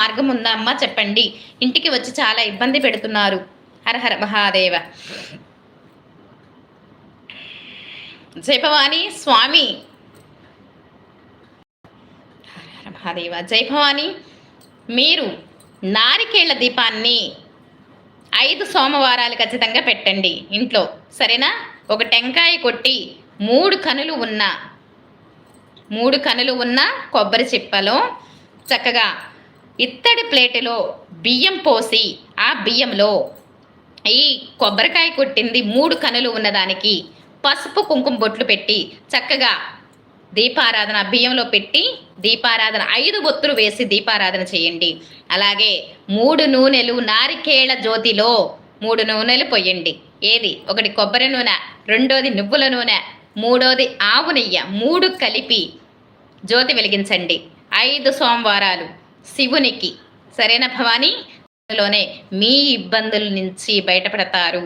మార్గం ఉందా అమ్మా చెప్పండి, ఇంటికి వచ్చి చాలా ఇబ్బంది పెడుతున్నారు. హర హర మహాదేవ. జయభవాని స్వామి. హర హర మహాదేవ. జయభవాని, మీరు నారికేళ్ల దీపాన్ని 5 సోమవారాలు ఖచ్చితంగా పెట్టండి ఇంట్లో, సరేనా? ఒక టెంకాయ కొట్టి 3 కనులు ఉన్న కొబ్బరి చిప్పలో చక్కగా ఇత్తడి ప్లేటులో బియ్యం పోసి, ఆ బియ్యంలో ఈ కొబ్బరికాయ కొట్టింది 3 కనులు ఉన్నదానికి పసుపు కుంకుమ బొట్లు పెట్టి చక్కగా దీపారాధన బియ్యంలో పెట్టి దీపారాధన 5 ఒత్తులు వేసి దీపారాధన చేయండి. అలాగే 3 నూనెలు నారికేళ జ్యోతిలో 3 నూనెలు పొయ్యండి. ఏది? ఒకటి కొబ్బరి నూనె, రెండోది నువ్వుల నూనె, మూడోది ఆవు నెయ్యి, 3 కలిపి జ్యోతి వెలిగించండి 5 సోమవారాలు శివునికి, సరేనా భవానీ? లోనే మీ ఇబ్బందుల నుంచి బయటపడతారు.